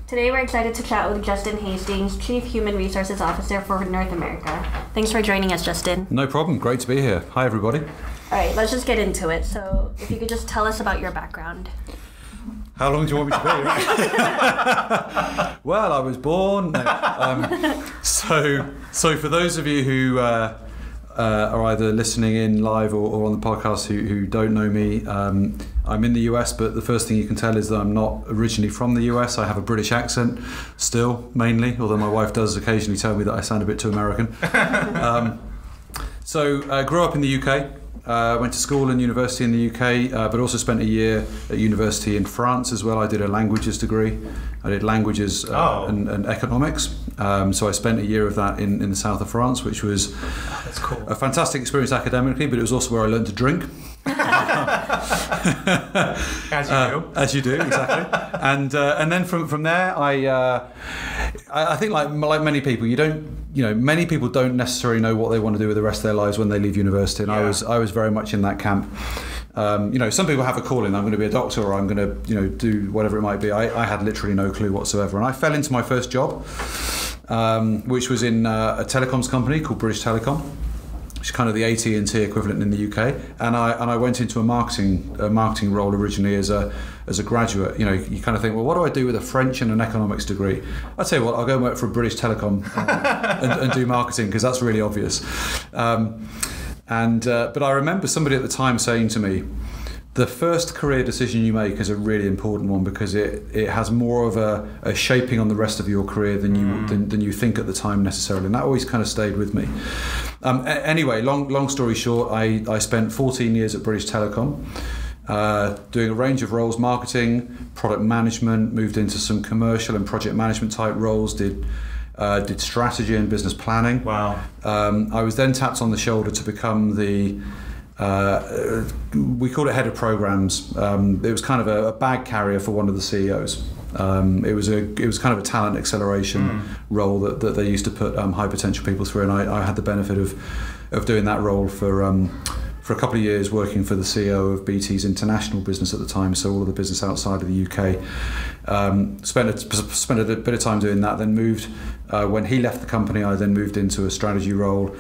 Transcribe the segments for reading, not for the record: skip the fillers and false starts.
Today we're excited to chat with Justin Hastings, Chief Human Resources Officer for North America. Thanks for joining us, Justin. No problem. Great to be here. Hi, everybody. All right, let's just get into it. So if you could just tell us about your background. How long do you want me to be? Well, I was born. So for those of you who are either listening in live or on the podcast who don't know me, I'm in the US, but the first thing you can tell is that I'm not originally from the US. I have a British accent still, mainly, although my wife does occasionally tell me that I sound a bit too American. So I grew up in the UK. Went to school and university in the UK, but also spent a year at university in France as well. I did a languages degree. I did languages and economics. So I spent a year of that in the south of France, which was That's cool. a fantastic experience academically, but it was also where I learned to drink. As you do. Exactly. And then from there, I think like many people, many people don't necessarily know what they want to do with the rest of their lives when they leave university, and I was very much in that camp. Some people have a calling. I'm going to be a doctor, or I'm going to do whatever it might be. I had literally no clue whatsoever, and I fell into my first job, which was in a telecoms company called British Telecom, which is kind of the AT&T equivalent in the UK, and I went into a marketing role originally as a graduate. You kind of think, well, what do I do with a French and an economics degree? I'd say, well, I'll go and work for British Telecom and do marketing, because that's really obvious. But I remember somebody at the time saying to me, the first career decision you make is a really important one, because it has more of a shaping on the rest of your career than you think at the time necessarily, and that always kind of stayed with me. Anyway, long story short, I spent 14 years at British Telecom, doing a range of roles: marketing, product management, moved into some commercial and project management type roles, did strategy and business planning. Wow. I was then tapped on the shoulder to become the we called it head of programs. It was kind of a bag carrier for one of the CEOs. It was kind of a talent acceleration role that they used to put high potential people through, and I had the benefit of doing that role for a couple of years, working for the CEO of BT's international business at the time, so all of the business outside of the UK. Spent a bit of time doing that, then moved, when he left the company, I then moved into a strategy role.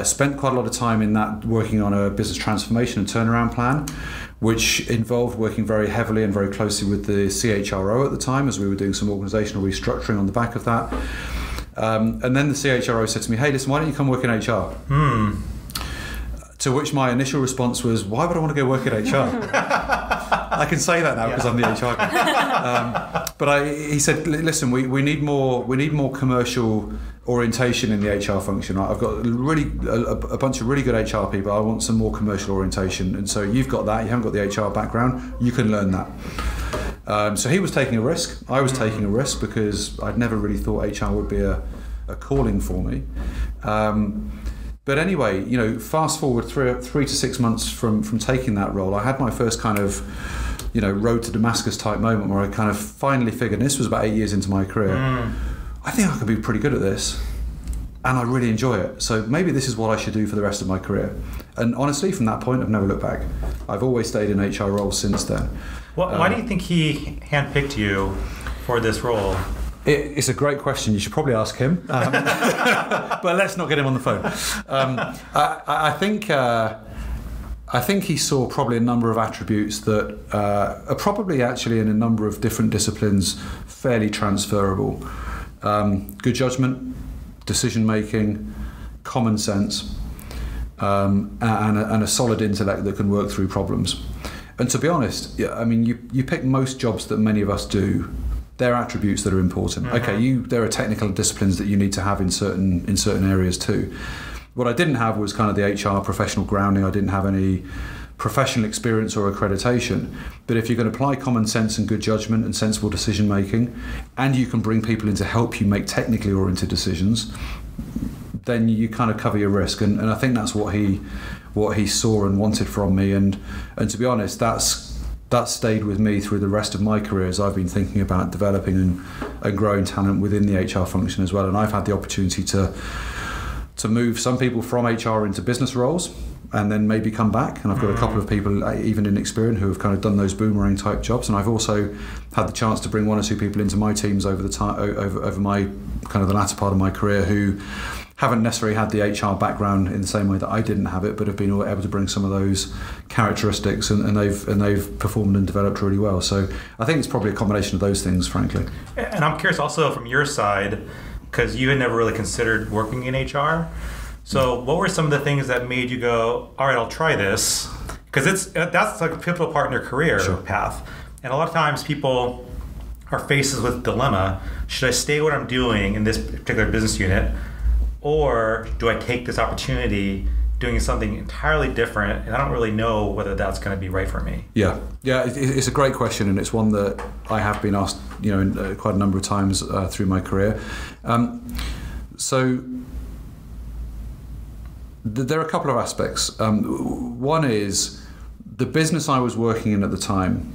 Spent quite a lot of time in that, working on a business transformation and turnaround plan, which involved working very heavily and very closely with the CHRO at the time, as we were doing some organisational restructuring on the back of that. And then the CHRO said to me, hey, listen, why don't you come work in HR? To which my initial response was, why would I want to go work in HR? I can say that now because I'm the HR guy. But he said, listen, we need more commercial orientation in the HR function. I've got a bunch of really good HR people. I want some more commercial orientation. And so you've got that. You haven't got the HR background. You can learn that. So he was taking a risk. I was taking a risk because I'd never really thought HR would be a calling for me. But anyway, fast forward 3 to 6 months from taking that role, I had my first kind of, road to Damascus type moment where I kind of finally figured, and this was about 8 years into my career, I think I could be pretty good at this, and I really enjoy it. So maybe this is what I should do for the rest of my career. And honestly, from that point, I've never looked back. I've always stayed in HR roles since then. Why do you think he handpicked you for this role? It's a great question. You should probably ask him. But let's not get him on the phone. I think he saw probably a number of attributes that are probably actually in a number of different disciplines fairly transferable. Good judgment, decision making, common sense, and a solid intellect that can work through problems. And to be honest, you pick most jobs that many of us do. They're attributes that are important. Okay, there are technical disciplines that you need to have in certain areas too. What I didn't have was kind of the HR professional grounding. I didn't have any professional experience or accreditation. But if you can apply common sense and good judgment and sensible decision making, and you can bring people in to help you make technically oriented decisions, then you kind of cover your risk. And I think that's what he saw and wanted from me. And to be honest, that stayed with me through the rest of my career as I've been thinking about developing and growing talent within the HR function as well. And I've had the opportunity to move some people from HR into business roles, and then maybe come back. And I've got a couple of people, even in Experian, who have kind of done those boomerang type jobs. And I've also had the chance to bring one or two people into my teams over the time, over my kind of the latter part of my career, who haven't necessarily had the HR background in the same way that I didn't have it, but have been able to bring some of those characteristics, and they've performed and developed really well. So I think it's probably a combination of those things, frankly. And I'm curious also from your side, because you had never really considered working in HR. So what were some of the things that made you go, all right, I'll try this? Because that's like a pivotal part in your career path. And a lot of times people are faced with dilemma. Should I stay what I'm doing in this particular business unit? Or do I take this opportunity doing something entirely different, and I don't really know whether that's going to be right for me? Yeah, it's a great question, and it's one that I have been asked, quite a number of times through my career. So there are a couple of aspects. One is the business I was working in at the time,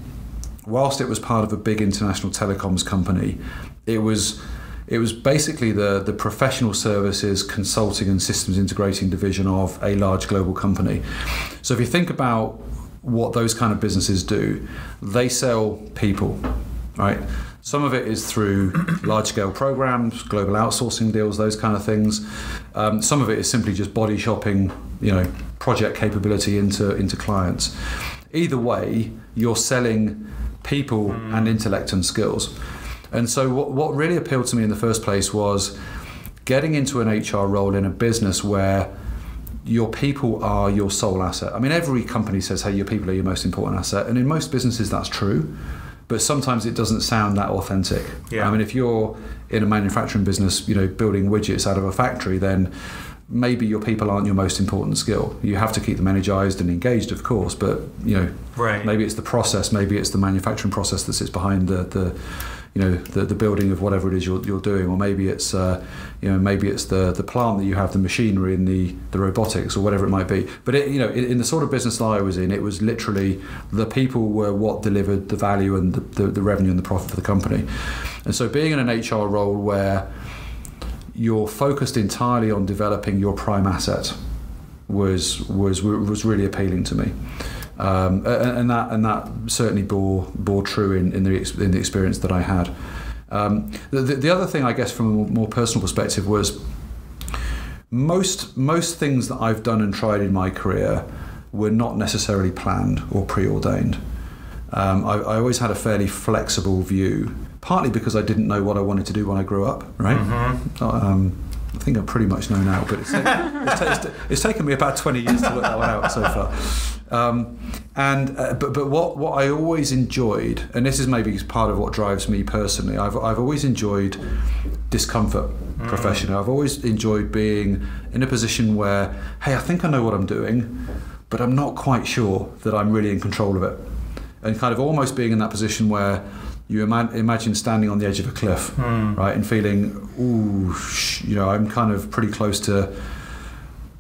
whilst it was part of a big international telecoms company, it was basically the professional services, consulting and systems integrating division of a large global company. So if you think about what those kind of businesses do, they sell people, right? Some of it is through large-scale programs, global outsourcing deals, those kind of things. Some of it is simply just body shopping, project capability into clients. Either way, you're selling people and intellect and skills. And so what really appealed to me in the first place was getting into an HR role in a business where your people are your sole asset. I mean, every company says, hey, your people are your most important asset. And in most businesses, that's true. But sometimes it doesn't sound that authentic. Yeah. I mean, if you're in a manufacturing business, building widgets out of a factory, then maybe your people aren't your most important skill. You have to keep them energized and engaged, of course, but maybe it's the process, maybe it's the manufacturing process that sits behind the building of whatever it is you're doing, or maybe it's the plant that you have, the machinery and the robotics, or whatever it might be. But in the sort of business that I was in, it was literally the people were what delivered the value and the revenue and the profit for the company. And so being in an HR role where you're focused entirely on developing your prime asset was really appealing to me. And that certainly bore true in the experience that I had. The other thing, I guess, from a more personal perspective, was most things that I've done and tried in my career were not necessarily planned or preordained. I always had a fairly flexible view, partly because I didn't know what I wanted to do when I grew up, right? Mm-hmm. I think I pretty much know now, but it's taken me about 20 years to work that one out so far. But what I always enjoyed, and this is maybe part of what drives me personally, I've always enjoyed discomfort professionally. I've always enjoyed being in a position where, hey, I think I know what I'm doing, but I'm not quite sure that I'm really in control of it. And kind of almost being in that position where you imagine standing on the edge of a cliff, right, and feeling, I'm kind of pretty close to,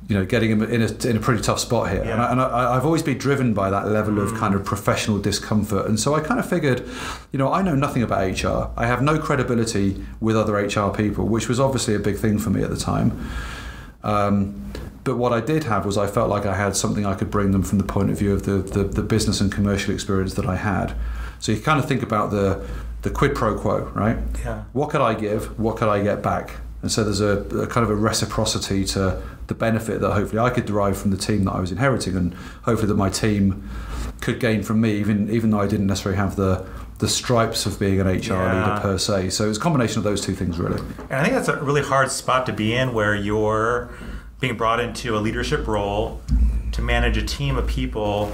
getting in a pretty tough spot here. Yeah. And I've always been driven by that level of kind of professional discomfort. And so I kind of figured, I know nothing about HR. I have no credibility with other HR people, which was obviously a big thing for me at the time. But what I did have was I felt like I had something I could bring them from the point of view of the business and commercial experience that I had. So you kind of think about the quid pro quo, right? Yeah. What could I give? What could I get back? And so there's a kind of a reciprocity to the benefit that hopefully I could derive from the team that I was inheriting, and hopefully that my team could gain from me, even though I didn't necessarily have the stripes of being an HR leader per se. So it's a combination of those two things, really. And I think that's a really hard spot to be in, where you're being brought into a leadership role to manage a team of people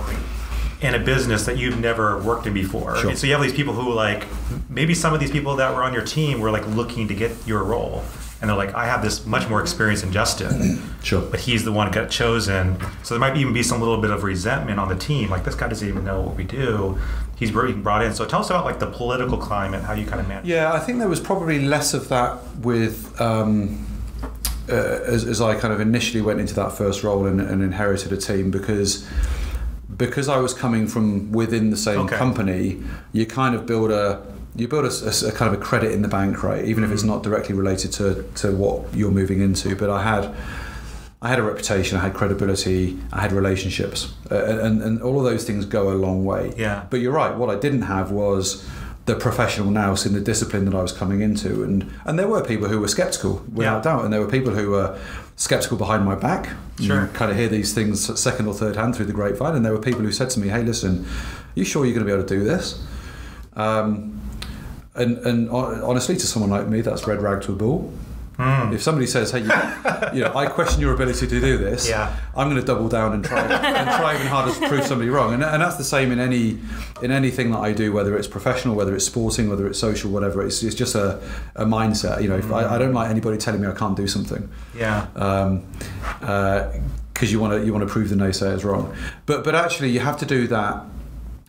in a business that you've never worked in before. Sure. So you have these people who, like, maybe some of these people that were on your team were like looking to get your role, and they're like, I have this much more experience than Justin, sure, but he's the one who got chosen. So there might even be some little bit of resentment on the team, like, this guy doesn't even know what we do. He's being brought in. So tell us about, like, the political climate, how you kind of manage. Yeah, I think there was probably less of that with as I kind of initially went into that first role and inherited a team, because I was coming from within the same company. You kind of build a kind of a credit in the bank, right? Even if it's not directly related to what you're moving into. But I I had a reputation, I had credibility, I had relationships, and all of those things go a long way. Yeah. But you're right, what I didn't have was the professional nous in the discipline that I was coming into, and there were people who were skeptical, without doubt, and there were people who were skeptical behind my back. Sure. You kind of hear these things second or third hand through the grapevine, and there were people who said to me, hey, listen, are you sure you're going to be able to do this? And honestly, to someone like me, that's red rag to a bull. If somebody says, hey, I question your ability to do this, I'm going to double down and try even harder to prove somebody wrong. And that's the same in anything that I do, whether it's professional, whether it's sporting, whether it's social, whatever. It's just a mindset. If I don't like anybody telling me I can't do something. Because you want to prove the naysayers wrong. But actually, you have to do that.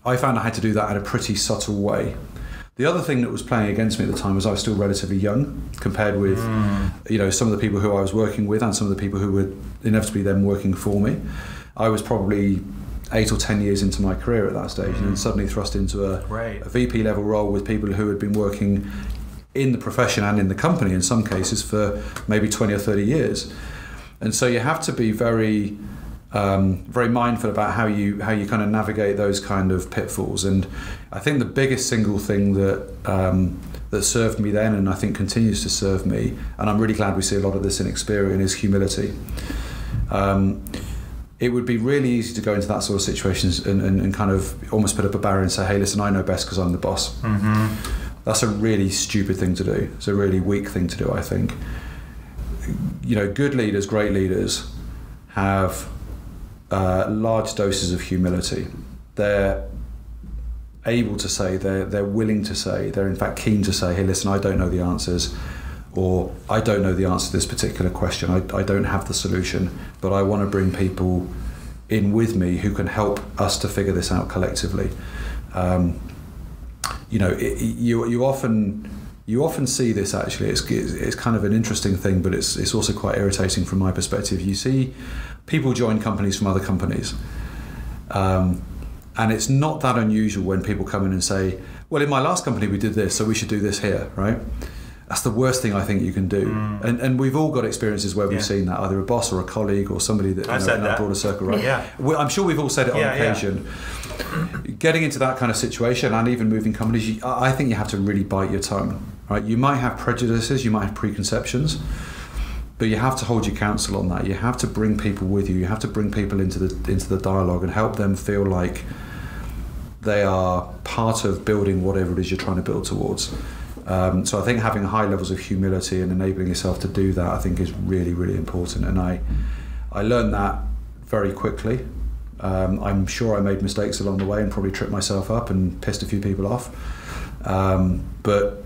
I found I had to do that in a pretty subtle way. The other thing that was playing against me at the time was I was still relatively young compared with, some of the people who I was working with and some of the people who were inevitably then working for me. I was probably 8 or 10 years into my career at that stage, and then suddenly thrust into a VP level role with people who had been working in the profession and in the company in some cases for maybe 20 or 30 years. And so you have to be very mindful about how you kind of navigate those kind of pitfalls. And I think the biggest single thing that served me then, and I think continues to serve me, and I'm really glad we see a lot of this in Experian, is humility. It would be really easy to go into that sort of situations and kind of almost put up a barrier and say, hey, listen, I know best because I'm the boss. That's a really stupid thing to do. It's a really weak thing to do, I think. Good leaders, great leaders, have large doses of humility. They're able to say, they're willing to say, they're in fact keen to say, hey, listen, I don't know the answers, or I don't know the answer to this particular question. I don't have the solution, but I want to bring people in with me who can help us to figure this out collectively. You often see this actually. It's kind of an interesting thing, but it's also quite irritating from my perspective. You see people join companies from other companies, and it's not that unusual when people come in and say, well, in my last company we did this, so we should do this here, right? That's the worst thing I think you can do. And we've all got experiences where we've seen that, either a boss or a colleague or somebody that in our broader circle, right? I'm sure we've all said it on occasion. Getting into that kind of situation and even moving companies, I think you have to really bite your tongue, right? You might have prejudices, you might have preconceptions, but you have to hold your counsel on that. You have to bring people with you. You have to bring people into the dialogue and help them feel like they are part of building whatever it is you're trying to build towards. So I think having high levels of humility and enabling yourself to do that, I think, is really, really important. And I learned that very quickly. I'm sure I made mistakes along the way and probably tripped myself up and pissed a few people off. But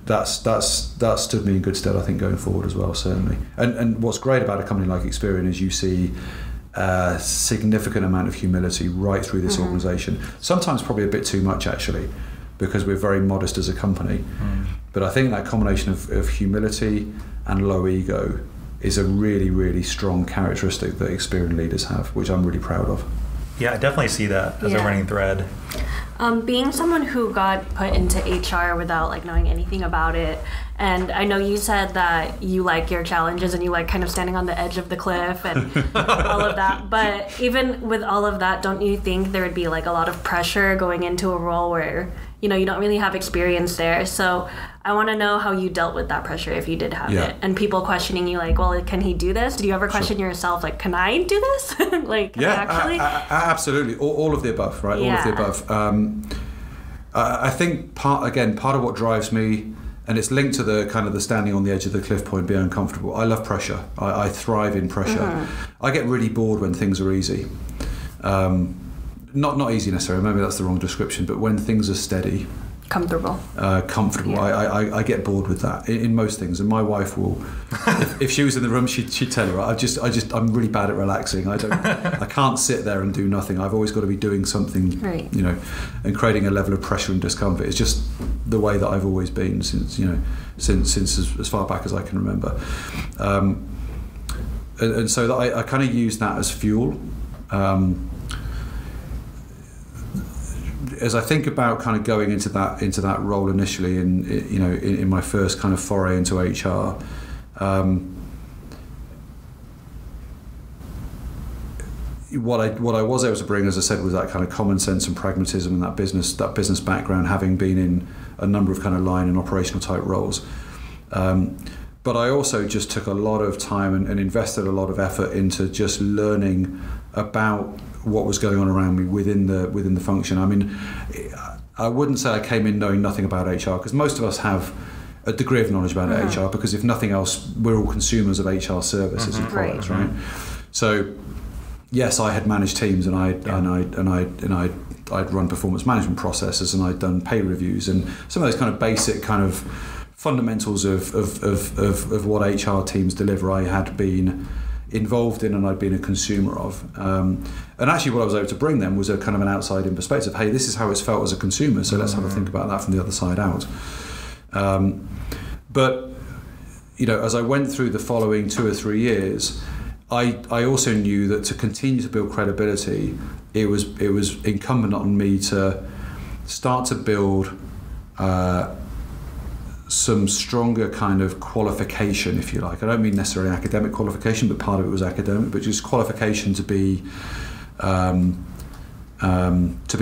that stood me in good stead, I think, going forward as well, certainly. And what's great about a company like Experian is you see a significant amount of humility right through this organisation. Sometimes probably a bit too much, actually, because we're very modest as a company. But I think that combination of humility and low ego is a really, really strong characteristic that Experian leaders have, which I'm really proud of. Yeah, I definitely see that as a running thread. Being someone who got put into HR without knowing anything about it, and I know you said that you like your challenges and you like kind of standing on the edge of the cliff and all of that, but even with all of that, don't you think there would be a lot of pressure going into a role where you don't really have experience there? So I want to know how you dealt with that pressure, if you did have it, and people questioning you well, can he do this? Did you ever question yourself, can I do this? Actually? Absolutely. All of the above, right? All of the above. I think part of what drives me, and it's linked to the kind of the standing on the edge of the cliff point, being uncomfortable. I love pressure. I thrive in pressure. I get really bored when things are easy. Not easy necessarily, maybe that's the wrong description, but when things are steady. Comfortable. Yeah. I get bored with that in most things, and my wife will, if she was in the room, she'd tell her, I'm really bad at relaxing. I can't sit there and do nothing. I've always got to be doing something, and creating a level of pressure and discomfort. It's just the way that I've always been since as far back as I can remember. And so that I kind of use that as fuel. As I think about kind of going into that role initially, in my first kind of foray into HR, what I was able to bring, as I said, was that kind of common sense and pragmatism and that business background, having been in a number of kind of line and operational type roles. But I also just took a lot of time and invested a lot of effort into just learning about what was going on around me within the function. I mean, I wouldn't say I came in knowing nothing about HR, because most of us have a degree of knowledge about HR, because if nothing else, we're all consumers of HR services and products, right? So yes, I had managed teams, and I'd run performance management processes, and I'd done pay reviews, and some of those kind of basic kind of fundamentals of what HR teams deliver, I had been involved in and I'd been a consumer of. And actually what I was able to bring them was a kind of an outside-in perspective. Hey, this is how it's felt as a consumer, so let's have a think about that from the other side out. But, you know, as I went through the following 2 or 3 years, I also knew that to continue to build credibility, it was incumbent on me to start to build some stronger kind of qualification, if you like. I don't mean necessarily academic qualification, but part of it was academic, but just qualification to be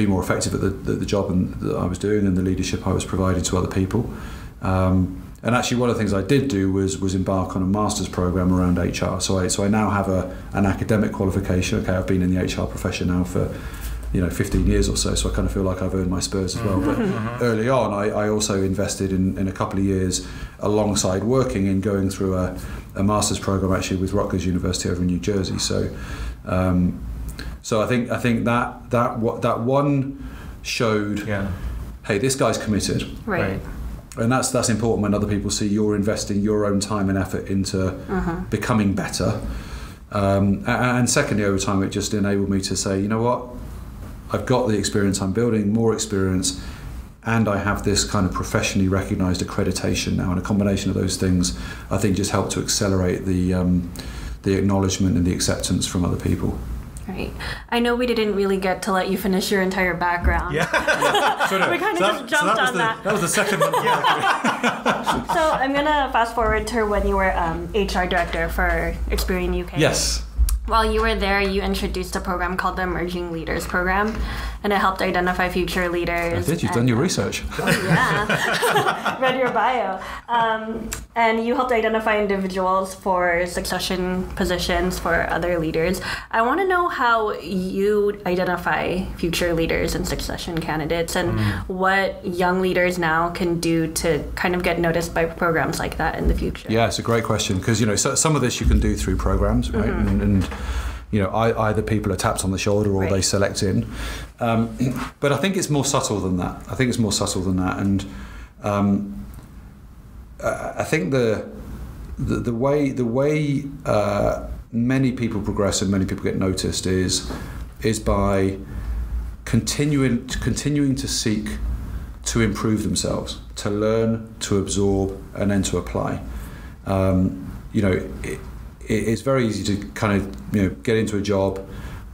more effective at the job that I was doing and the leadership I was providing to other people. And actually, one of the things I did do was embark on a master's program around HR. So I now have an academic qualification. Okay, I've been in the HR profession now for 15 years or so I kind of feel like I've earned my spurs as well. But early on, I also invested in a couple of years alongside working in going through a master's program actually with Rutgers University over in New Jersey. So I think that one showed, hey, this guy's committed. Right. And that's important when other people see you're investing your own time and effort into becoming better. And secondly, over time, it just enabled me to say, you know what, I've got the experience, I'm building more experience, and I have this kind of professionally recognised accreditation now. And a combination of those things, I think, just helped to accelerate the acknowledgement and the acceptance from other people. Right. I know we didn't really get to let you finish your entire background. Yeah. We kind of just jumped on that. That was the second one. So I'm going to fast forward to when you were HR director for Experian UK. Yes. While you were there, you introduced a program called the Emerging Leaders Program, and it helped identify future leaders. I did. You've done your research. Oh, yeah. Read your bio. And you helped identify individuals for succession positions for other leaders. I want to know how you identify future leaders and succession candidates, and what young leaders now can do to kind of get noticed by programs like that in the future. Yeah, it's a great question, because some of this you can do through programs, right? And either people are tapped on the shoulder or they select in. But I think it's more subtle than that. And I think the way many people progress and many people get noticed is by continuing to seek to improve themselves, to learn, to absorb, and then to apply. It's very easy to kind of get into a job,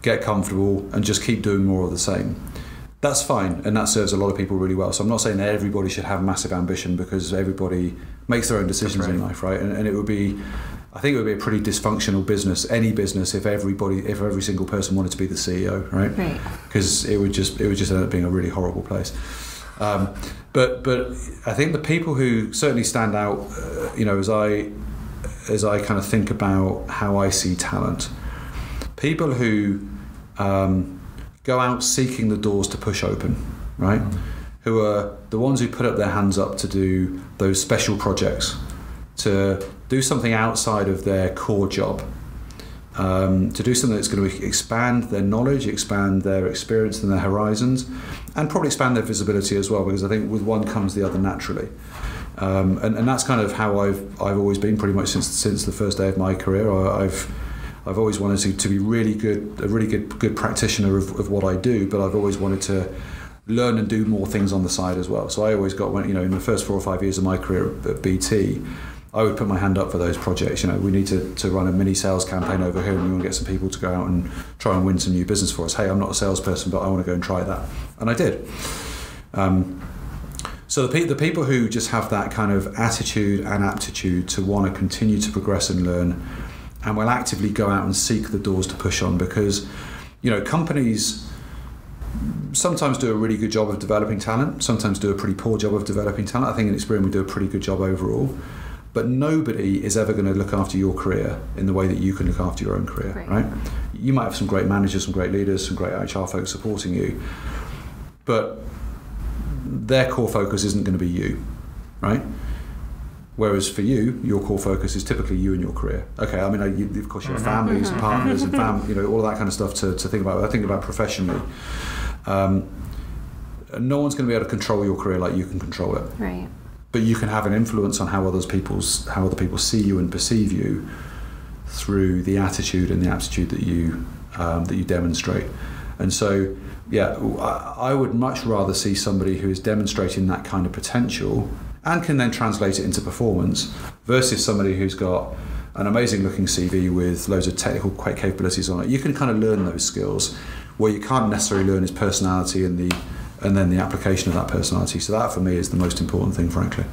get comfortable, and just keep doing more of the same. That's fine, and that serves a lot of people really well. So I'm not saying that everybody should have massive ambition, because everybody makes their own decisions in life, right? And I think it would be a pretty dysfunctional business, any business, if every single person wanted to be the CEO, right? Right. Because it would just end up being a really horrible place. But I think the people who certainly stand out, as I kind of think about how I see talent, people who go out seeking the doors to push open, right? Who are the ones who put up their hands up to do those special projects, to do something outside of their core job, to do something that's going to expand their knowledge, expand their experience and their horizons, and probably expand their visibility as well, because I think with one comes the other naturally. And that's kind of how I've always been, pretty much since the first day of my career. I've always wanted to be a really good practitioner of what I do, but I've always wanted to learn and do more things on the side as well. So I always got, in the first 4 or 5 years of my career at BT, I would put my hand up for those projects. We need to run a mini sales campaign over here, and we want to get some people to go out and try and win some new business for us. Hey, I'm not a salesperson, but I want to go and try that, and I did. So the people who just have that kind of attitude and aptitude to want to continue to progress and learn, and will actively go out and seek the doors to push on, because companies sometimes do a really good job of developing talent, sometimes do a pretty poor job of developing talent. I think in Experian we do a pretty good job overall. But nobody is ever going to look after your career in the way that you can look after your own career, right? You might have some great managers, some great leaders, some great HR folks supporting you, but their core focus isn't going to be you, right? Whereas for you, your core focus is typically you and your career. Okay, I mean, of course, you have families and partners and all of that kind of stuff to think about. I think about professionally. No one's going to be able to control your career like you can control it. Right. But you can have an influence on how other people see you and perceive you through the attitude and the aptitude that you demonstrate. And so, I would much rather see somebody who is demonstrating that kind of potential and can then translate it into performance versus somebody who's got an amazing looking CV with loads of technical capabilities on it. You can kind of learn those skills. What you can't necessarily learn is personality and then the application of that personality. So that for me is the most important thing, frankly.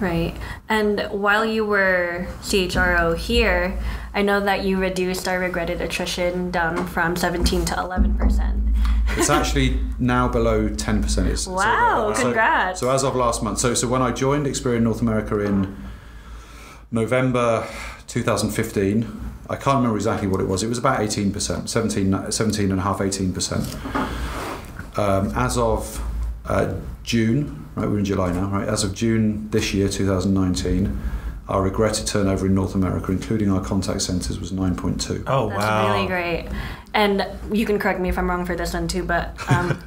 Right. And while you were CHRO here, I know that you reduced our regretted attrition down from 17 to 11%. It's actually now below 10%. Wow, congrats. So as of last month. So when I joined Experian North America in November 2015, I can't remember exactly what it was. It was about 18%, 17.5%, 18%. As of June, right, we're in July now, right? As of June this year, 2019, our regretted turnover in North America, including our contact centers, was 9.2. Oh, That's wow. really great. And you can correct me if I'm wrong for this one too, but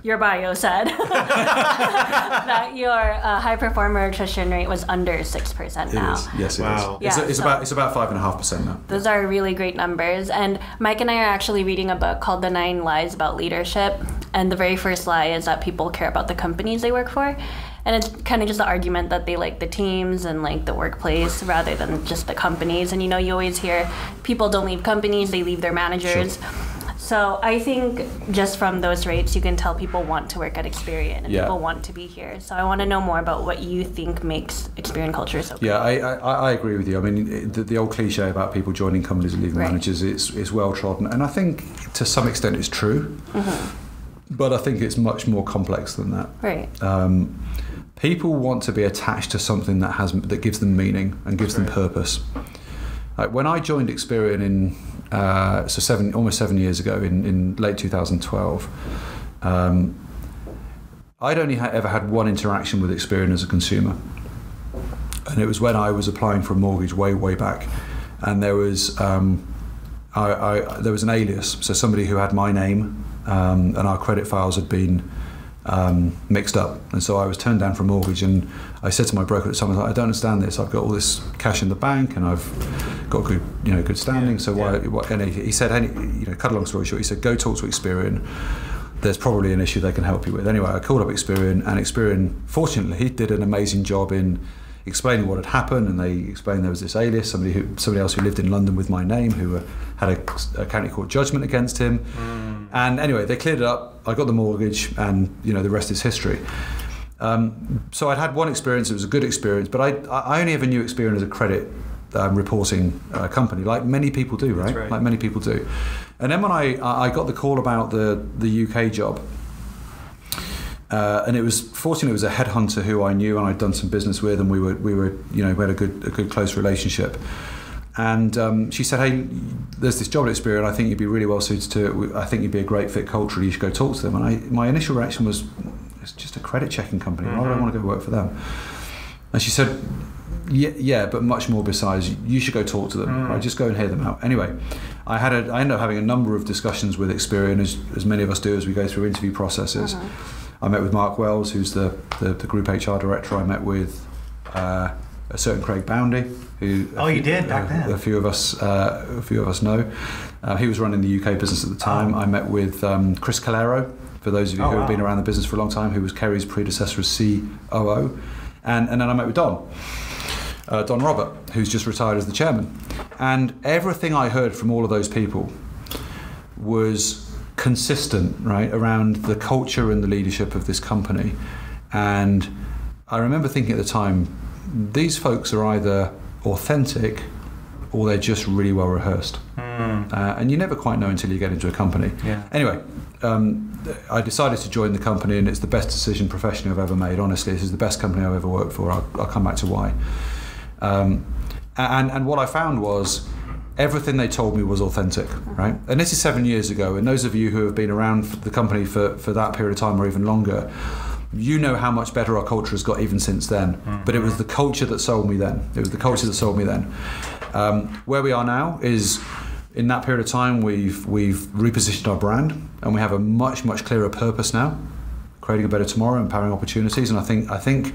your bio said that your high performer attrition rate was under 6% now. It is. Yes, it Wow. is. Yeah, It's about 5.5% now. Those are really great numbers. And Mike and I are actually reading a book called The 9 Lies About Leadership. And the very first lie is that people care about the companies they work for. And it's kind of just the argument that they like the teams and like the workplace rather than just the companies. And you always hear people don't leave companies, they leave their managers. Sure. So I think just from those rates, you can tell people want to work at Experian and people want to be here. So I want to know more about what you think makes Experian culture so great. Yeah, I agree with you. I mean, the old cliche about people joining companies and leaving managers is well trodden. And I think to some extent it's true. But I think it's much more complex than that. Right. People want to be attached to something that gives them meaning and gives them purpose. Like when I joined Experian in almost 7 years ago in late 2012, I'd only ever had one interaction with Experian as a consumer, and it was when I was applying for a mortgage way back, and there was there was an alias, so somebody who had my name and our credit files had been mixed up, and so I was turned down for a mortgage, and I said to my broker at the time, I don't understand this. I've got all this cash in the bank, and I've got good standing. So why? And he said, cut a long story short, he said, go talk to Experian. There's probably an issue they can help you with. Anyway, I called up Experian, and Experian, fortunately, did an amazing job in explaining what had happened, and they explained there was this alias, somebody else who lived in London with my name, who had a county court judgment against him. And anyway, they cleared it up. I got the mortgage, and the rest is history. So I'd had one experience. It was a good experience, but I only ever knew Experian as a credit reporting company, like many people do, right? Right. Like many people do. And then when I got the call about the UK job, and it was fortunate it was a headhunter who I knew and I'd done some business with, and we had a good close relationship. And she said, hey, there's this job at Experian, I think you'd be really well suited to it. I think you'd be a great fit culturally, you should go talk to them. And my initial reaction was, it's just a credit checking company, why would I want to go work for them? And she said, yeah, but much more besides, you should go talk to them, right? Just go and hear them out. Anyway, I ended up having a number of discussions with Experian, as many of us do as we go through interview processes. I met with Mark Wells, who's the group HR director. I met with a certain Craig Boundy, who you did back then. A few of us know. He was running the UK business at the time. I met with Chris Calero, for those of you who have been around the business for a long time, who was Kerry's predecessor as COO, and then I met with Don Robert, who's just retired as the chairman. And everything I heard from all of those people was consistent, right, around the culture and the leadership of this company. And I remember thinking at the time, these folks are either authentic or they're just really well rehearsed. And you never quite know until you get into a company. Yeah. Anyway, I decided to join the company, and it's the best decision professionally I've ever made. Honestly, this is the best company I've ever worked for. I'll come back to why. And what I found was everything they told me was authentic, right? And this is 7 years ago, and those of you who have been around the company for that period of time or even longer, you know how much better our culture has got even since then. But it was the culture that sold me then. Where we are now is, in that period of time, we've repositioned our brand, and we have a much clearer purpose now, creating a better tomorrow, empowering opportunities. And I think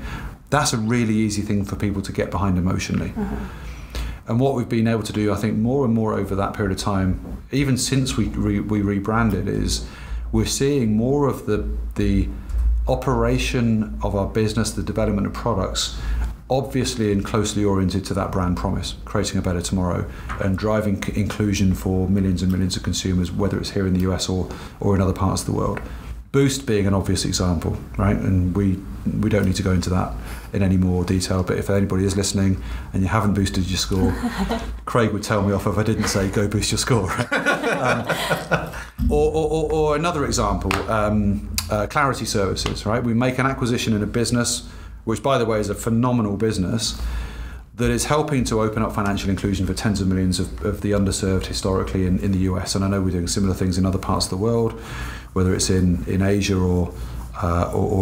that's a really easy thing for people to get behind emotionally. And what we've been able to do, I think, more and more over that period of time, even since we rebranded, is we're seeing more of the operation of our business, the development of products, obviously and closely oriented to that brand promise, creating a better tomorrow and driving inclusion for millions and millions of consumers, whether it's here in the US or in other parts of the world. Boost being an obvious example, right? And we don't need to go into that in any more detail, but if anybody is listening and you haven't boosted your score, Craig would tell me off if I didn't say go boost your score, right? Or another example, Clarity Services, right? We make an acquisition in a business, which by the way is a phenomenal business, that is helping to open up financial inclusion for tens of millions of the underserved historically in the US. And I know we're doing similar things in other parts of the world, whether it's in Asia or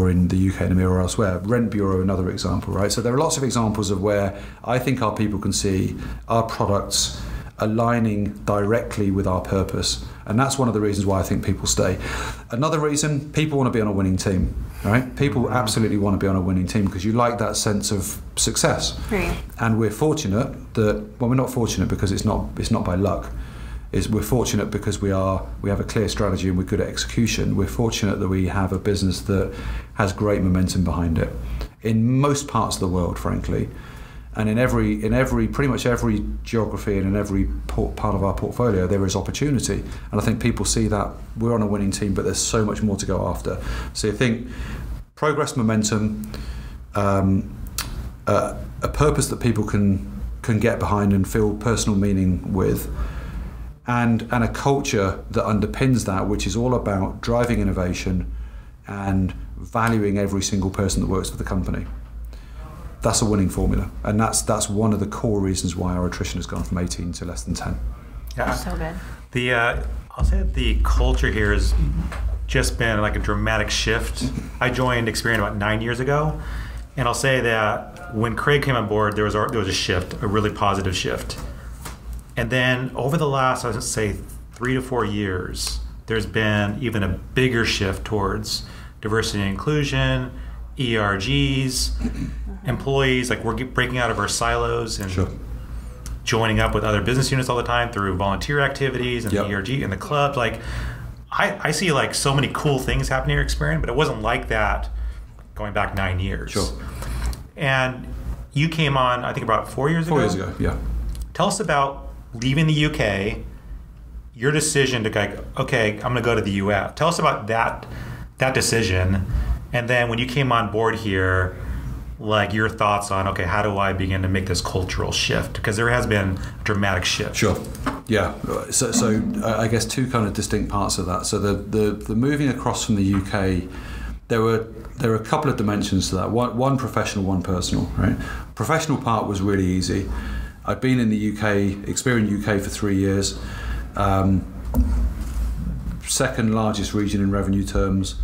in the UK and EMEA or elsewhere. Rent Bureau, another example, right? So there are lots of examples of where I think our people can see our products aligning directly with our purpose. And that's one of the reasons why I think people stay. Another reason, people want to be on a winning team, right? People absolutely want to be on a winning team because you like that sense of success. Right. And we're fortunate that, well, we're not fortunate because it's not by luck. We're fortunate because we have a clear strategy and we're good at execution. We're fortunate that we have a business that has great momentum behind it in most parts of the world, frankly, and in pretty much every geography and in every part of our portfolio there is opportunity. And I think people see that we're on a winning team, but there's so much more to go after. So I think progress, momentum, a purpose that people can get behind and feel personal meaning with. And a culture that underpins that, which is all about driving innovation and valuing every single person that works for the company. That's a winning formula, and that's one of the core reasons why our attrition has gone from 18 to less than 10. Yeah, so good. I'll say that the culture here has just been like a dramatic shift. I joined Experian about 9 years ago, and I'll say that when Craig came on board, there was a shift, a really positive shift. And then over the last, I would say, 3 to 4 years, there's been even a bigger shift towards diversity and inclusion, ERGs, employees, like we're breaking out of our silos and joining up with other business units all the time through volunteer activities and the ERG and the clubs. Like I see like so many cool things happening here at Experian, but it wasn't like that going back 9 years. Sure. And you came on, I think about 4 years ago? 4 years ago, yeah. Tell us about leaving the UK, your decision to go, okay, I'm going to go to the US. Tell us about that decision. And then when you came on board here, like your thoughts on, okay, how do I begin to make this cultural shift? Because there has been a dramatic shift. Sure. Yeah. So I guess two kind of distinct parts of that. So the moving across from the UK, there were a couple of dimensions to that. One professional, one personal, right? Professional part was really easy. I'd been in the UK, Experian UK for 3 years, second largest region in revenue terms.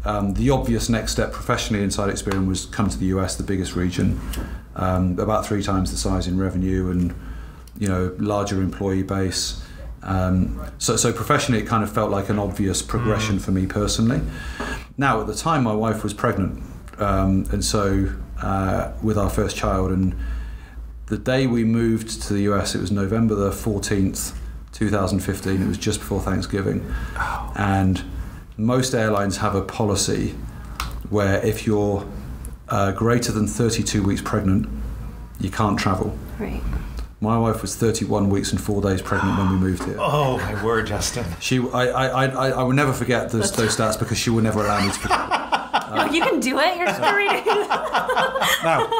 The obvious next step professionally inside Experian was come to the US, the biggest region, about 3 times the size in revenue and, larger employee base. So professionally, it kind of felt like an obvious progression for me personally. Now, at the time, my wife was pregnant, and so with our first child, and the day we moved to the US, it was November the 14th, 2015. It was just before Thanksgiving. Oh. And most airlines have a policy where if you're greater than 32 weeks pregnant, you can't travel. Right. My wife was 31 weeks and 4 days pregnant when we moved here. Oh my word, Justin! I will never forget those stats because she will never allow me to forget them. You can do it. You're still reading. Now,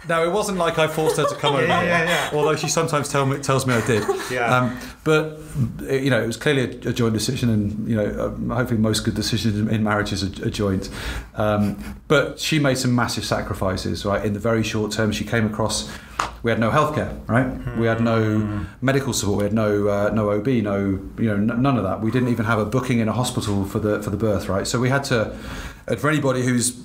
No, it wasn't like I forced her to come over. Yeah. Although she sometimes tells me I did. Yeah. But it was clearly a joint decision, and hopefully most good decisions in marriages are joint. But she made some massive sacrifices. Right, in the very short term, she came across. We had no healthcare, right? We had no medical support. We had no OB, none of that. We didn't even have a booking in a hospital for the birth, right? So we had to. And for anybody who's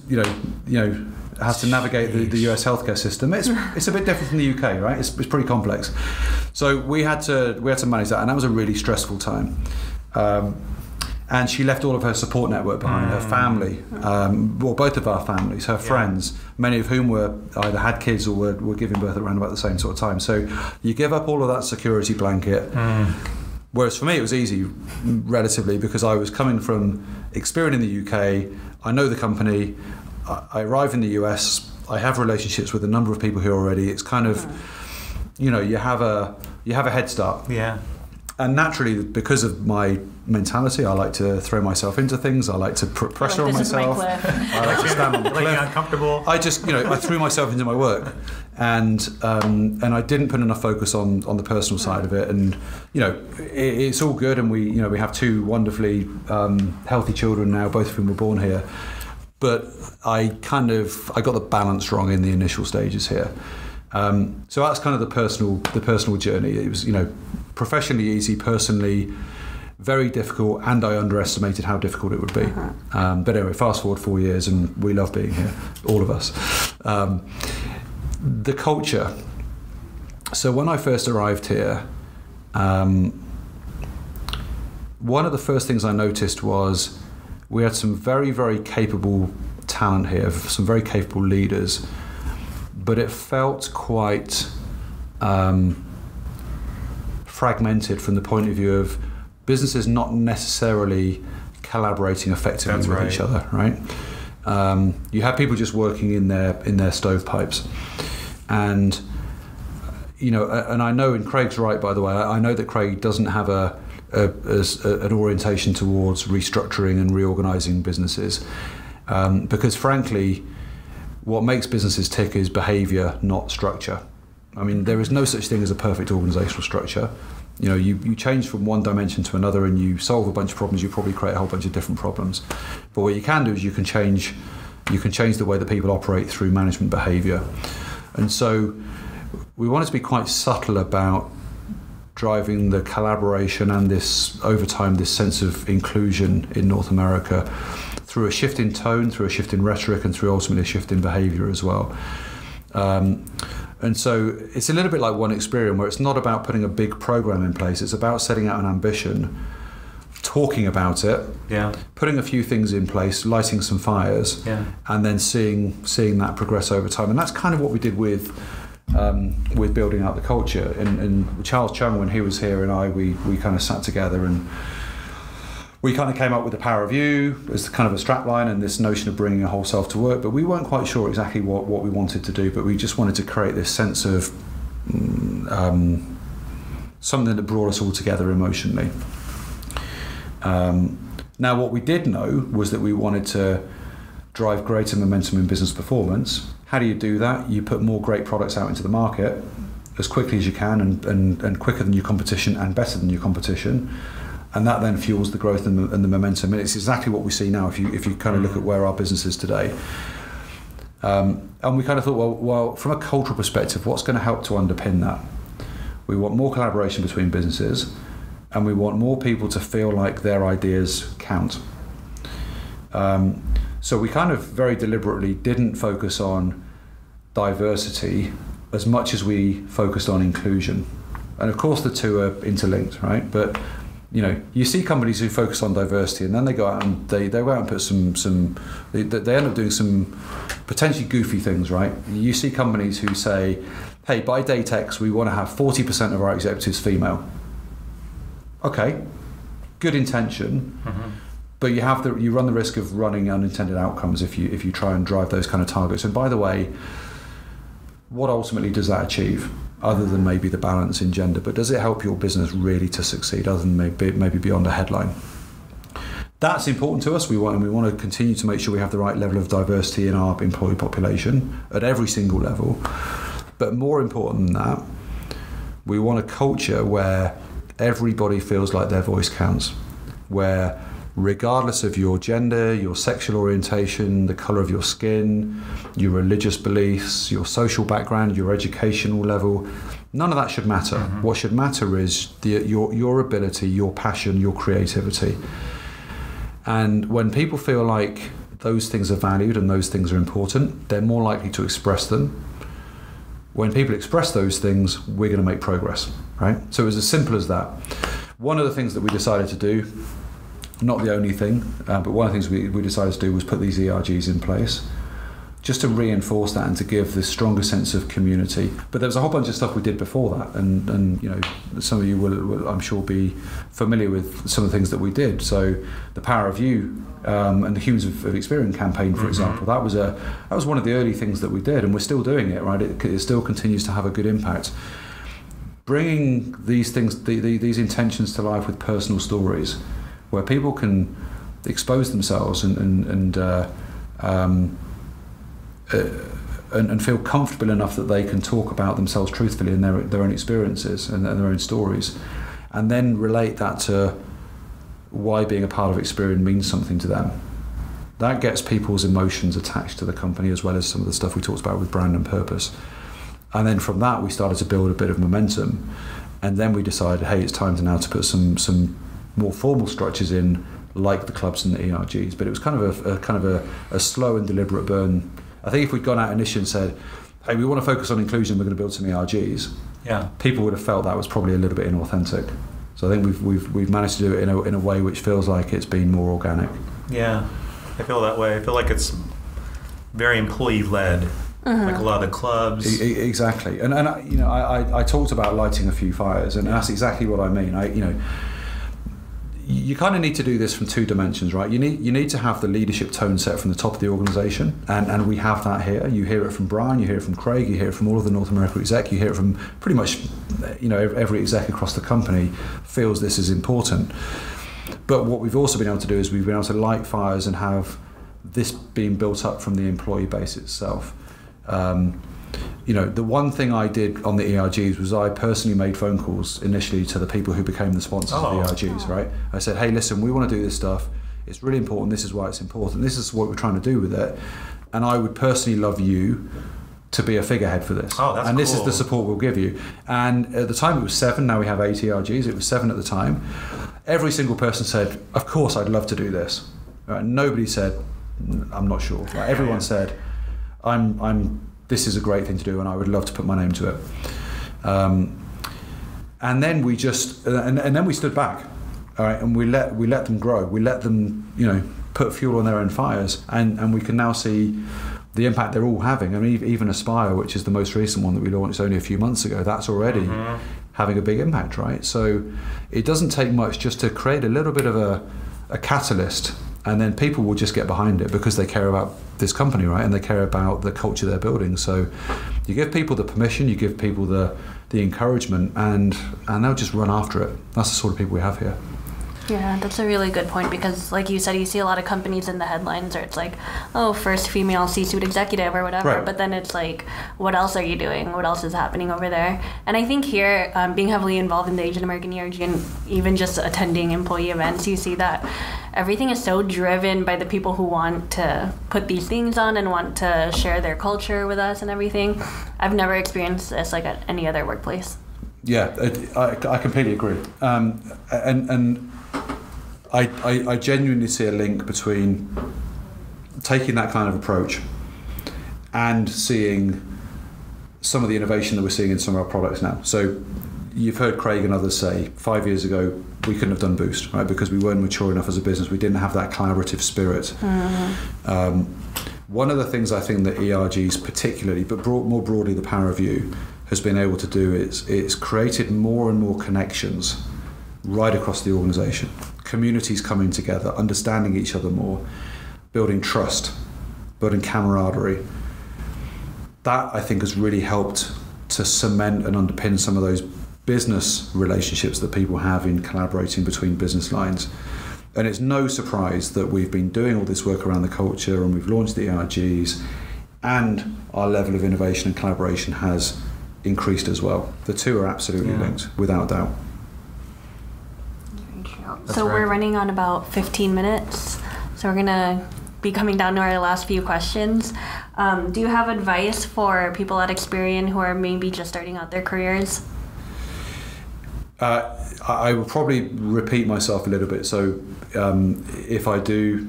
has to navigate the US healthcare system, it's a bit different from the UK, right? It's pretty complex. So we had to manage that, and that was a really stressful time. And she left all of her support network behind, her family, both of our families, her friends, many of whom were either had kids or were giving birth around about the same sort of time. So you give up all of that security blanket. Whereas for me, it was easy, relatively, because I was coming from Experian in the UK. I know the company. I arrive in the US. I have relationships with a number of people here already. It's kind of, you have a head start. Yeah. And naturally, because of my mentality, I like to throw myself into things. I like to put pressure on myself. I like to stand on the cliff. Uncomfortable. I just, I threw myself into my work, and I didn't put enough focus on the personal side of it. And it's all good, and we have two wonderfully healthy children now, both of whom were born here. But I got the balance wrong in the initial stages here. So that's kind of the personal journey. It was professionally easy, personally very difficult, and I underestimated how difficult it would be. But anyway, fast forward 4 years, and we love being here, all of us. The culture. So when I first arrived here, one of the first things I noticed was we had some very, very capable talent here, some very capable leaders, but it felt quite fragmented from the point of view of businesses not necessarily collaborating effectively with each other, right? You have people just working in their stovepipes, and and I know, and Craig's right, by the way. I know that Craig doesn't have an orientation towards restructuring and reorganizing businesses, because frankly, what makes businesses tick is behavior, not structure. I mean, there is no such thing as a perfect organizational structure. You change from one dimension to another and you solve a bunch of problems, you probably create a whole bunch of different problems. But what you can do is you can change the way that people operate through management behavior. And so we wanted to be quite subtle about driving the collaboration and this, over time, this sense of inclusion in North America through a shift in tone, through a shift in rhetoric, and through ultimately a shift in behavior as well. And so it's a little bit like One Experian, where it's not about putting a big program in place, it's about setting out an ambition, talking about it, putting a few things in place, lighting some fires, and then seeing that progress over time. And that's kind of what we did with building out the culture. And Charles Chung, when he was here, and we kind of sat together and we kind of came up with the power of you as kind of a strapline and this notion of bringing a whole self to work, but we weren't quite sure exactly what we wanted to do, but we just wanted to create this sense of something that brought us all together emotionally. Now, what we did know was that we wanted to drive greater momentum in business performance. How do you do that? You put more great products out into the market as quickly as you can, and quicker than your competition and better than your competition. And that then fuels the growth and the momentum. And it's exactly what we see now if you kind of look at where our business is today. And we kind of thought, well, from a cultural perspective, what's going to help to underpin that? We want more collaboration between businesses, and we want more people to feel like their ideas count. So we kind of very deliberately didn't focus on diversity as much as we focused on inclusion. And of course the two are interlinked, right? But you see companies who focus on diversity, and then they go out and they go out and put they end up doing some potentially goofy things, right? You see companies who say, hey, by date X, we want to have 40% of our executives female. Okay, good intention, but you run the risk of running unintended outcomes if you try and drive those kind of targets. And by the way, what ultimately does that achieve? Other than maybe the balance in gender, but does it help your business really to succeed, other than maybe beyond a headline? That's important to us. We want to continue to make sure we have the right level of diversity in our employee population at every single level. But more important than that, we want a culture where everybody feels like their voice counts, where regardless of your gender, your sexual orientation, the colour of your skin, your religious beliefs, your social background, your educational level, none of that should matter. Mm-hmm. What should matter is your ability, your passion, your creativity. And when people feel like those things are valued and those things are important, they're more likely to express them. When people express those things, we're going to make progress, right? So it was as simple as that. One of the things that we decided to do, not the only thing, but one of the things we decided to do was put these ERGs in place, just to reinforce that and to give this stronger sense of community. But there was a whole bunch of stuff we did before that, and you know, some of you will I'm sure be familiar with some of the things that we did. So the Power of You and the Humans of Experian campaign, for example, that was one of the early things that we did, and we're still doing it, right? It still continues to have a good impact. Bringing these things, these intentions to life with personal stories, where people can expose themselves and feel comfortable enough that they can talk about themselves truthfully in their own experiences and their own stories, and then relate that to why being a part of Experian means something to them. That gets people's emotions attached to the company, as well as some of the stuff we talked about with brand and purpose. And then from that, we started to build a bit of momentum, and then we decided, hey, it's time to now to put some more formal structures in, like the clubs and the ERGs. But it was kind of a slow and deliberate burn. I think if we'd gone out initially and said, hey, we want to focus on inclusion, we're going to build some ERGs, people would have felt that was probably a little bit inauthentic. So I think we've managed to do it in a way which feels like it's been more organic. Yeah, I feel that way. I feel like it's very employee led. Like a lot of the clubs. Exactly, and you know, I talked about lighting a few fires, and that's exactly what I mean. You kind of need to do this from two dimensions, right? You need to have the leadership tone set from the top of the organisation, and we have that here. You hear it from Brian, you hear it from Craig, you hear it from all of the North America exec, you hear it from pretty much, you know, every exec across the company feels this is important. But what we've also been able to do is we've been able to light fires and have this being built up from the employee base itself. You know, the one thing I did on the ERGs was I personally made phone calls initially to the people who became the sponsors of the ERGs, right? I said, hey, listen, we want to do this stuff. It's really important. This is why it's important. This is what we're trying to do with it. And I would personally love you to be a figurehead for this. And this is the support we'll give you. And at the time it was 7, now we have 8 ERGs. It was 7 at the time. Every single person said, of course, I'd love to do this. Right? Nobody said, I'm not sure. Right? Everyone said, this is a great thing to do, and I would love to put my name to it. And then we just, and then we stood back, all right, and we let them grow. We let them, you know, put fuel on their own fires, and we can now see the impact they're all having. I mean, even Aspire, which is the most recent one that we launched only a few months ago, that's already having a big impact, right? So it doesn't take much just to create a little bit of a catalyst, and then people will just get behind it because they care about this company, right? And they care about the culture they're building. So you give people the permission, you give people the encouragement, and they'll just run after it. That's the sort of people we have here. Yeah, that's a really good point, because like you said, you see a lot of companies in the headlines where it's like, oh, first female C-suite executive or whatever, right. But then it's like, what else are you doing? What else is happening over there? And I think here, being heavily involved in the Asian American ERG and even just attending employee events, you see that everything is so driven by the people who want to put these things on and want to share their culture with us and everything. I've never experienced this like at any other workplace. Yeah, I completely agree. And I genuinely see a link between taking that kind of approach and seeing some of the innovation that we're seeing in some of our products now. So you've heard Craig and others say 5 years ago we couldn't have done Boost, right? Because we weren't mature enough as a business. We didn't have that collaborative spirit. One of the things I think that ERGs particularly, but more broadly the Power of You, has been able to do is it's created more and more connections right across the organisation. Communities coming together, understanding each other more, building trust, building camaraderie. That, I think, has really helped to cement and underpin some of those business relationships that people have in collaborating between business lines. And it's no surprise that we've been doing all this work around the culture and we've launched the ERGs, and our level of innovation and collaboration has increased as well. The two are absolutely linked, without doubt. So we're running on about 15 minutes. So we're going to be coming down to our last few questions. Do you have advice for people at Experian who are maybe just starting out their careers? I will probably repeat myself a little bit. So if I do,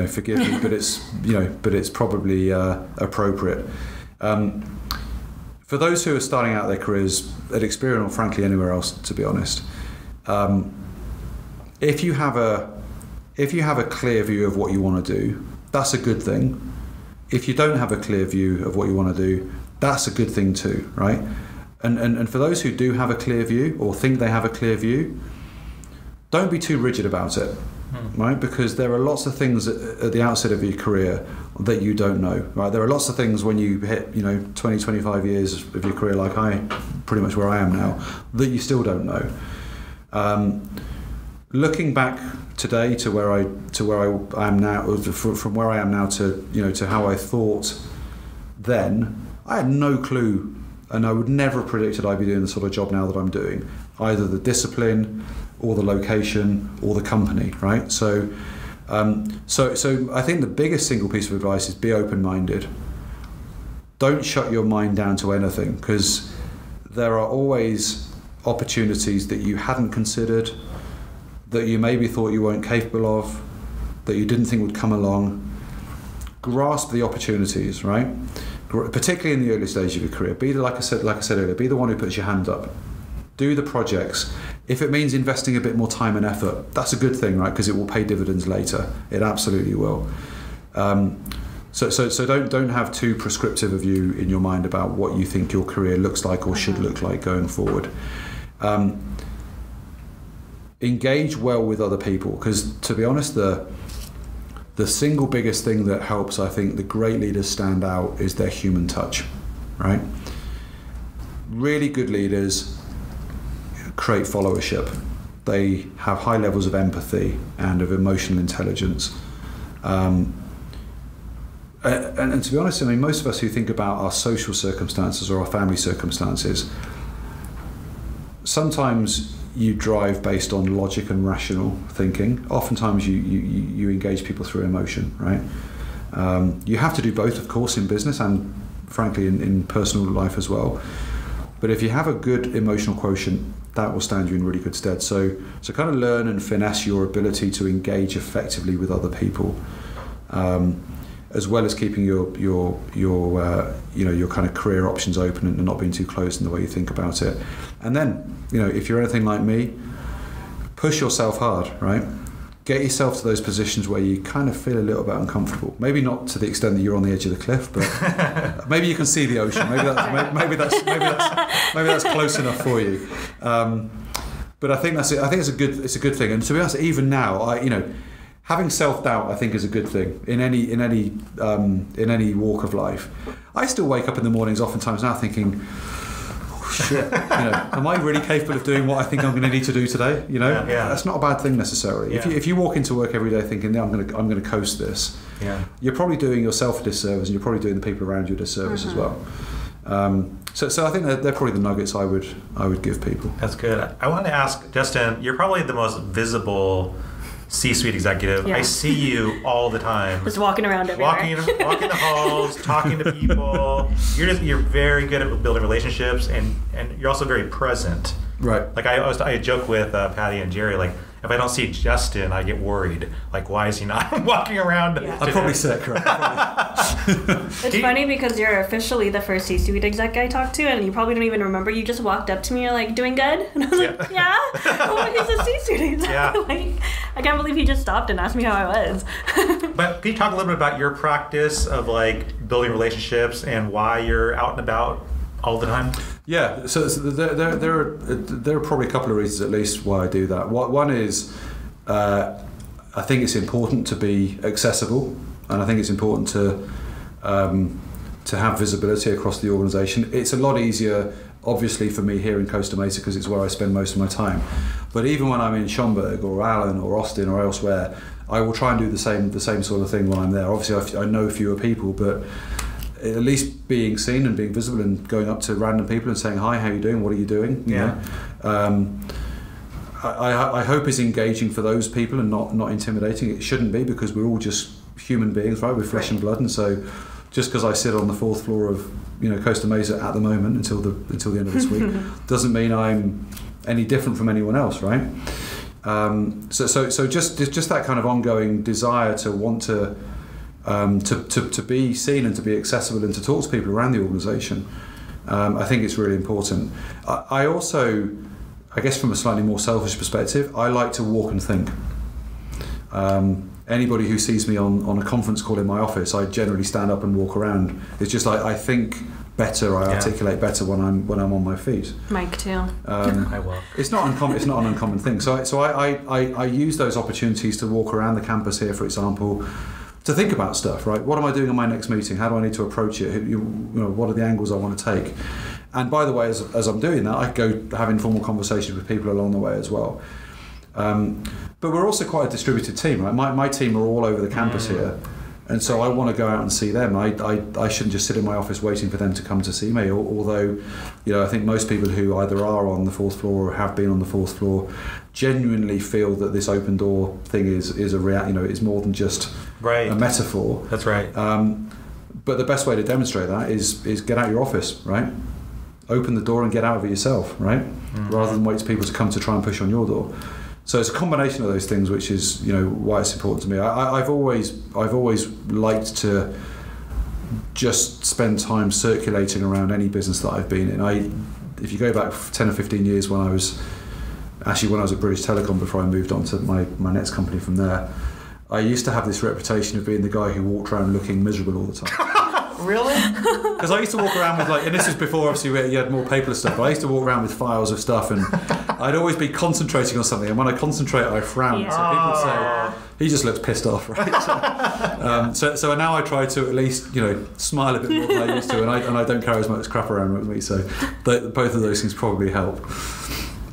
forgive me, but it's probably appropriate. For those who are starting out their careers at Experian, or frankly anywhere else, to be honest, if you have a clear view of what you want to do, that's a good thing. If you don't have a clear view of what you want to do, that's a good thing too, right? And for those who do have a clear view or think they have a clear view, don't be too rigid about it, right? Because there are lots of things at the outset of your career that you don't know, right? There are lots of things when you hit, 20, 25 years of your career, like pretty much where I am now, that you still don't know. Looking back today to where I am now, from where I am now to how I thought then, I had no clue, and I would never have predicted I'd be doing the sort of job now that I'm doing, either the discipline or the location or the company, right? So I think the biggest single piece of advice is be open-minded. Don't shut your mind down to anything, because there are always opportunities that you hadn't considered, that you maybe thought you weren't capable of, that you didn't think would come along. Grasp the opportunities, right? Particularly in the early stage of your career. Be like I said earlier, be the one who puts your hand up. Do the projects. If it means investing a bit more time and effort, that's a good thing, right? Because it will pay dividends later. It absolutely will. So don't have too prescriptive a view in your mind about what you think your career looks like or should look like going forward. Engage well with other people, because to be honest, the single biggest thing that helps, I think, the great leaders stand out is their human touch, right? Really good leaders create followership. They have high levels of empathy and of emotional intelligence. And to be honest, most of us who think about our social circumstances or our family circumstances, sometimes you drive based on logic and rational thinking. Oftentimes you engage people through emotion, right? You have to do both, of course, in business and frankly in personal life as well. But if you have a good emotional quotient, that will stand you in really good stead. So kind of learn and finesse your ability to engage effectively with other people, as well as keeping your kind of career options open and not being too closed in the way you think about it. And then, if you're anything like me, push yourself hard, right? Get yourself to those positions where you kind of feel a little bit uncomfortable. Maybe not to the extent that you're on the edge of the cliff, but maybe you can see the ocean. Maybe that's close enough for you. But I think it's a good thing. And to be honest, even now, having self-doubt, I think, is a good thing in any walk of life. I still wake up in the mornings oftentimes now thinking, oh, shit, am I really capable of doing what I think I'm going to need to do today? That's not a bad thing necessarily. Yeah. If you walk into work every day thinking, I'm going to coast this, you're probably doing yourself a disservice, and you're probably doing the people around you a disservice as well. So I think they're probably the nuggets I would give people. That's good. I want to ask, Justin, you're probably the most visible C-suite executive. Yeah. I see you all the time. Just walking around everywhere. Walking the halls, talking to people. You're very good at building relationships, and you're also very present. Right. Like I joke with Patty and Jerry, like, if I don't see Justin, I get worried. Like, why is he not walking around? Yeah. I'm probably sick, right? It's funny because you're officially the first C-suite exec I talked to, and you probably don't even remember. You just walked up to me, you're like, doing good? And I was like, yeah? Oh, he's a C-suite exec. Yeah. Like, I can't believe he just stopped and asked me how I was. But can you talk a little bit about your practice of like building relationships and why you're out and about all the time? Yeah, so there are probably a couple of reasons at least why I do that. One is I think it's important to be accessible, and I think it's important to have visibility across the organisation. It's a lot easier obviously for me here in Costa Mesa because it's where I spend most of my time. But even when I'm in Schaumburg or Allen or Austin or elsewhere, I will try and do the same sort of thing when I'm there. Obviously, I know fewer people, but at least being seen and being visible and going up to random people and saying, hi, how are you doing? What are you doing? You know? I hope it's engaging for those people and not intimidating. It shouldn't be, because we're all just human beings, right? We're flesh and blood, and so just because I sit on the 4th floor of Costa Mesa at the moment until the end of this week doesn't mean I'm any different from anyone else, right? So just that kind of ongoing desire to want to be seen and to be accessible and to talk to people around the organisation. I think it's really important. I also, I guess from a slightly more selfish perspective, I like to walk and think. Anybody who sees me on a conference call in my office, I generally stand up and walk around. It's just like I think better, I articulate better when I'm on my feet. Mike too. I will. It's not uncommon. It's not an uncommon thing. So I use those opportunities to walk around the campus here, for example, to think about stuff. Right? What am I doing on my next meeting? How do I need to approach it? What are the angles I want to take? And by the way, as I'm doing that, I go have informal conversations with people along the way as well. But we're also quite a distributed team, right? My team are all over the campus here, and so I want to go out and see them. I shouldn't just sit in my office waiting for them to come to see me. Although, I think most people who either are on the 4th floor or have been on the 4th floor genuinely feel that this open door thing is a it's more than just a metaphor. That's right. But the best way to demonstrate that is get out your office, right? Open the door and get out of it yourself, right? Rather than wait for people to come to try and push on your door. So it's a combination of those things, which is why it's important to me. I've always liked to just spend time circulating around any business that I've been in. If you go back 10 or 15 years when I was at British Telecom before I moved on to my next company from there, I used to have this reputation of being the guy who walked around looking miserable all the time. Really? Because I used to walk around with and this was before obviously you had more paperless stuff, but I used to walk around with files of stuff and I'd always be concentrating on something, and when I concentrate I frown. So people would say, he just looks pissed off, right? So now I try to at least smile a bit more than I used to, and I don't carry as much crap around with me, so both of those things probably help.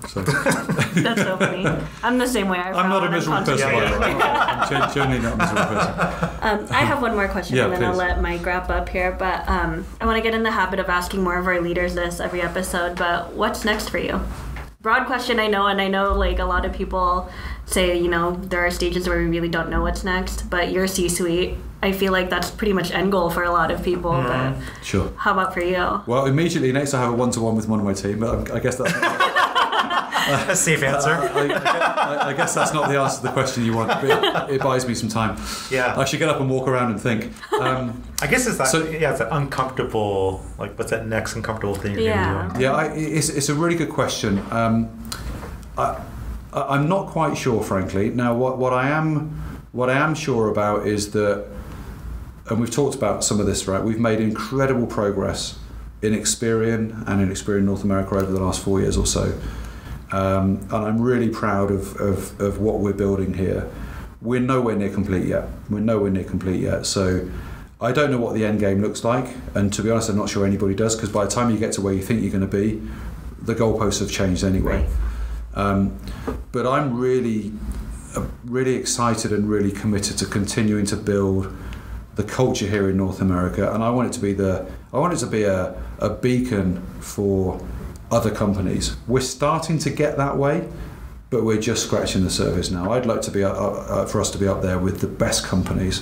So. That's so funny. I'm the same way. I'm not a miserable person, by the way. I'm genuinely not a miserable person. I have one more question, and then please. I'll let Mike wrap up here. But I want to get in the habit of asking more of our leaders this every episode. But what's next for you? Broad question, I know, and I know a lot of people say, there are stages where we really don't know what's next. But your C-suite, I feel like that's pretty much end goal for a lot of people. But sure. How about for you? Well, immediately next I have a one-to-one with one of my team, but I guess that's a safe answer. I guess that's not the answer to the question you want, but it buys me some time. Yeah. I should get up and walk around and think. I guess it's that. It's that uncomfortable. What's that next uncomfortable thing you're going to be doing? Yeah, it's a really good question. I'm not quite sure, frankly. Now, what I am sure about is that, and we've talked about some of this, right? We've made incredible progress in Experian and in Experian North America over the last 4 years or so. And I'm really proud of what we're building here. We're nowhere near complete yet. So I don't know what the end game looks like, and to be honest, I'm not sure anybody does, because by the time you get to where you think you're going to be, the goalposts have changed anyway. Right. But I'm really excited and really committed to continuing to build the culture here in North America, and I want it to be a beacon for other companies. We're starting to get that way, but we're just scratching the surface now. I'd like to be for us to be up there with the best companies,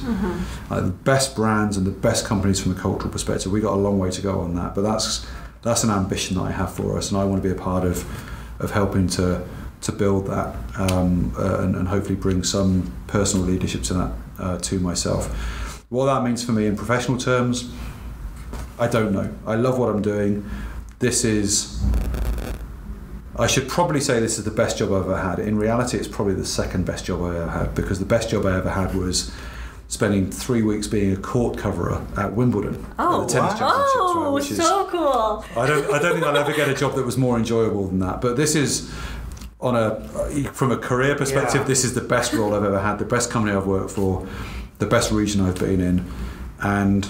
the best brands and the best companies from a cultural perspective. We've got a long way to go on that, but that's an ambition that I have for us, and I want to be a part of helping to build that and hopefully bring some personal leadership to that to myself. What that means for me in professional terms, I don't know. I love what I'm doing. I should probably say this is the best job I've ever had. In reality, it's probably the second best job I ever had, because the best job I ever had was spending 3 weeks being a court coverer at Wimbledon at the tennis championships. Right, which is so cool. I don't think I'll ever get a job that was more enjoyable than that. But this is, from a career perspective, this is the best role I've ever had, the best company I've worked for, the best region I've been in, and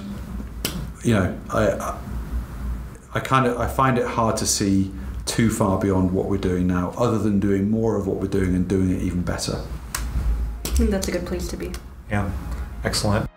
I find it hard to see too far beyond what we're doing now, other than doing more of what we're doing and doing it even better. I think that's a good place to be. Yeah, excellent.